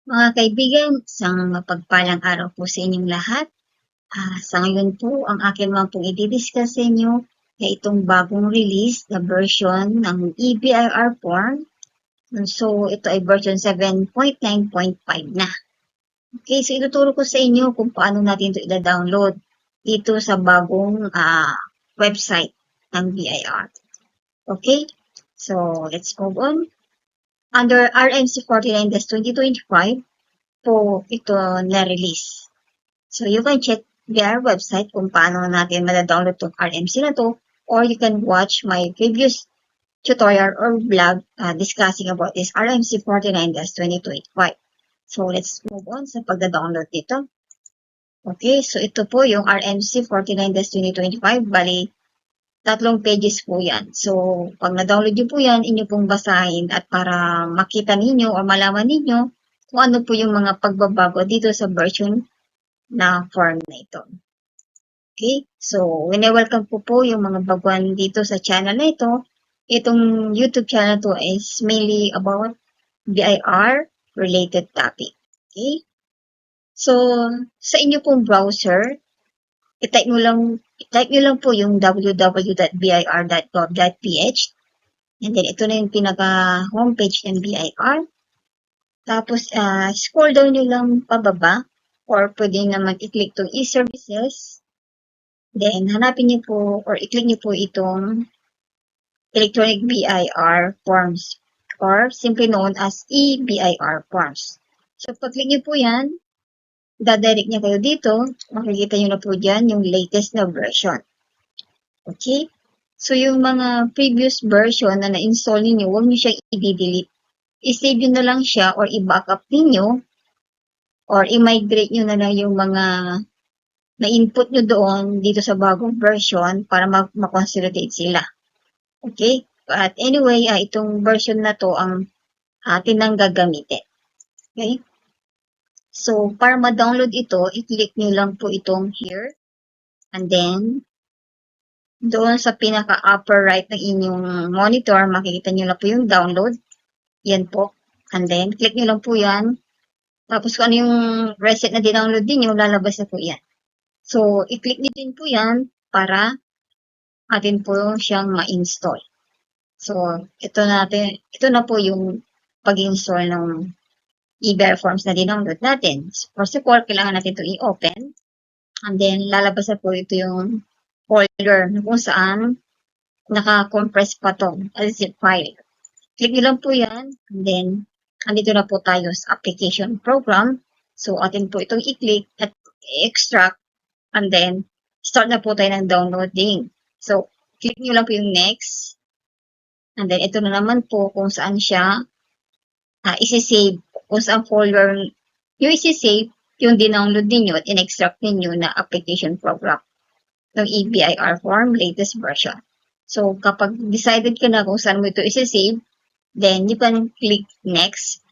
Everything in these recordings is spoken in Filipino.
Mga kaibigan, isang mapagpalang araw po sa inyong lahat. Sa ngayon po, ang akin naman pong i-discuss sa inyo ay itong bagong release na version ng EBIR form. So, ito ay version 7.9.5 na. Okay, so ituturo ko sa inyo kung paano natin ito i-download dito sa bagong website ng BIR. Okay, so let's move on. Under RMC 49-2025, po ito na-release. So you can check their website kung paano natin madadownload itong RMC na to, or you can watch my previous tutorial or vlog discussing about this RMC 49-2025. So let's move on sa pagda-download nito. Okay, so ito po yung RMC 49-2025, bali tatlong pages po yan. So pag na-download nyo po yan, inyo pong basahin at para makita ninyo o malaman ninyo kung ano po yung mga pagbabago dito sa version na form na ito. Okay, so welcome po yung mga baguhan dito sa channel na ito. Itong YouTube channel to is mainly about BIR related topic. Okay, so sa inyo pong browser, i-type nyo lang po yung www.bir.gov.ph, and then ito na yung pinaka homepage ng BIR. Tapos scroll down nyo lang pababa, or pwede naman i-click itong e-services. Then hanapin nyo po or i-click nyo po itong electronic BIR forms, or simply known as EBIR forms. So pag-click nyo po yan, dadirect niya kayo dito, makikita nyo na po dyan yung latest na version. Okay? So yung mga previous version na na-install ninyo, huwag nyo siya i-delete. I-save nyo na lang siya or i-backup ninyo, or i-migrate nyo na lang yung mga na-input nyo doon dito sa bagong version para ma-consolidate sila. Okay? But anyway, itong version na to ang atin nang gagamitin. Okay? So, para ma-download ito, i-click nyo lang po itong here. And then, doon sa pinaka-upper right ng inyong monitor, makikita nyo lang po yung download. Yan po. And then, click nyo lang po yan. Tapos kung ano yung reset na dinownload din nyo, lalabas na po yan. So, i-click nyo din po yan para atin po siyang ma-install. So, ito na po yung pag-install ng EBIR forms na dinownload natin. First of all, kailangan natin ito i-open. And then, lalabas na po ito yung folder na kung saan naka-compress pa ito as zip file. Click nyo lang po yan. And then, andito na po tayo sa application program. So, atin po itong i-click at i-extract. And then, start na po tayo ng downloading. So, click nyo lang po yung next. And then, ito na naman po kung saan siya isi-save, kung saan folder yung isi-save yung dinownload ninyo at in-extract ninyo na application program ng EBIR form latest version. So, kapag decided ka na kung saan mo ito isi-save, then you can click next.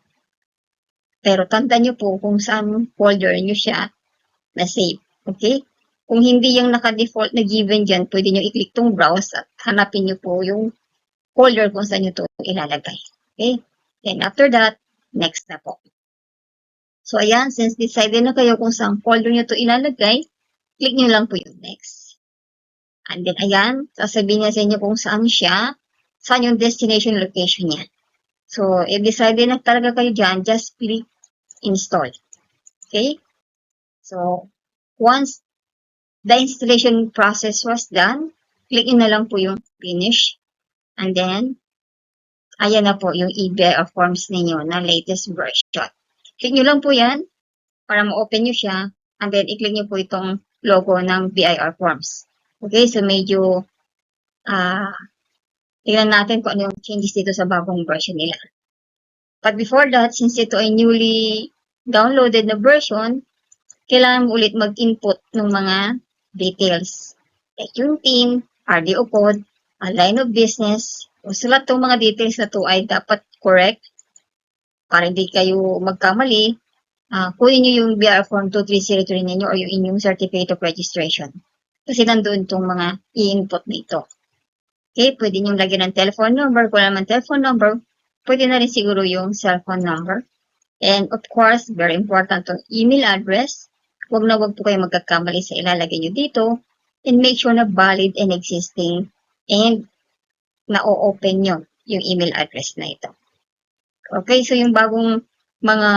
Pero tandaan nyo po kung saan folder nyo siya na-save. Okay? Kung hindi yung naka-default na given dyan, pwede nyo i-click tong browse at hanapin nyo po yung folder kung saan nyo ito ilalagay. Okay? Then after that, next na po. So ayan, since decided na kayo kung saan folder nyo ito ilalagay, click nyo lang po yung next. And then ayan, sasabihin niya sa inyo kung saan siya, saan yung destination location niya. So if decided na talaga kayo dyan, just click install. Okay? So once the installation process was done, click nyo na lang po yung finish. And then, ayan na po yung EBIR forms ninyo na latest version. Click nyo lang po yan para ma-open nyo siya. And then, i-click nyo po itong logo ng BIR forms. Okay, so medyo tingnan natin kung ano yung changes dito sa bagong version nila. But before that, since ito ay newly downloaded na version, kailangan mo ulit mag-input ng mga details. Like yung PIN, RDO code, line of business. So lahat ng mga details na to ay dapat correct para hindi kayo magkamali. Kunin nyo yung BIR form 2303 ninyo or yung inyong certificate of registration. Kasi nandoon itong mga i-input nito. Okay, pwede nyo lagyan ng telephone number. Kung naman telephone number, pwede na rin siguro yung cellphone number. And of course, very important tong email address. Huwag na huwag po kayo magkakamali sa ilalagay nyo dito. And make sure na valid and existing and na-open nyo yung email address na ito. Okay, so yung bagong mga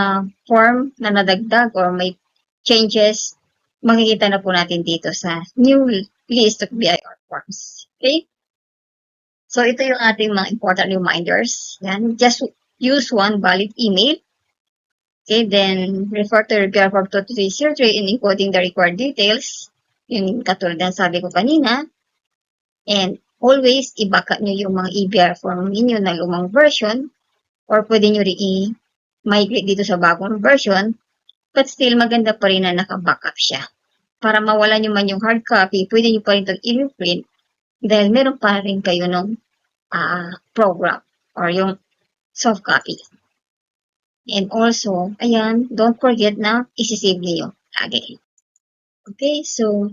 form na nadagdag or may changes, makikita na po natin dito sa new list of BIR forms. Okay? So ito yung ating mga important reminders. Yan. Just use one valid email. Okay, then refer to BIR form 2303 in encoding the required details. Yung katulad ng sabi ko kanina. And always, i-backup nyo yung mga EBR form ninyo na lumang version or pwede nyo rin i-migrate dito sa bagong version, but still maganda pa rin na naka-backup siya. Para mawala nyo man yung hard copy, pwede nyo pa rin itong i-print dahil meron pa rin kayo ng program or yung soft copy. And also, ayan, don't forget na isi-save nyo lagi. Okay, so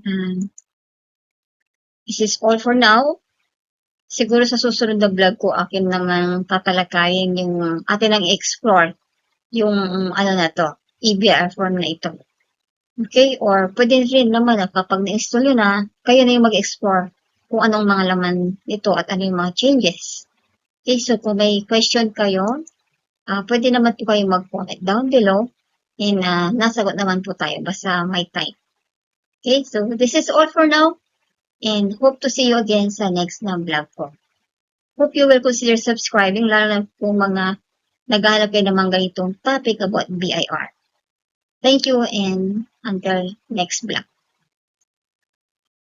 this is all for now. Siguro sa susunod na vlog ko, akin naman tatalakayin yung atin ang explore yung ano na to, EBR form na ito. Okay? Or pwede rin naman na kapag na-install yun na, kayo na yung mag-explore kung anong mga laman nito at ano yung mga changes. Okay? So kung may question kayo, pwede naman po kayo mag-comment down below and nasagot naman po tayo basta may time. Okay? So this is all for now and hope to see you again sa next na vlog ko. Hope you will consider subscribing, lalo na po mga naghahanap kayo ng mga ganitong topic about BIR. Thank you and until next vlog.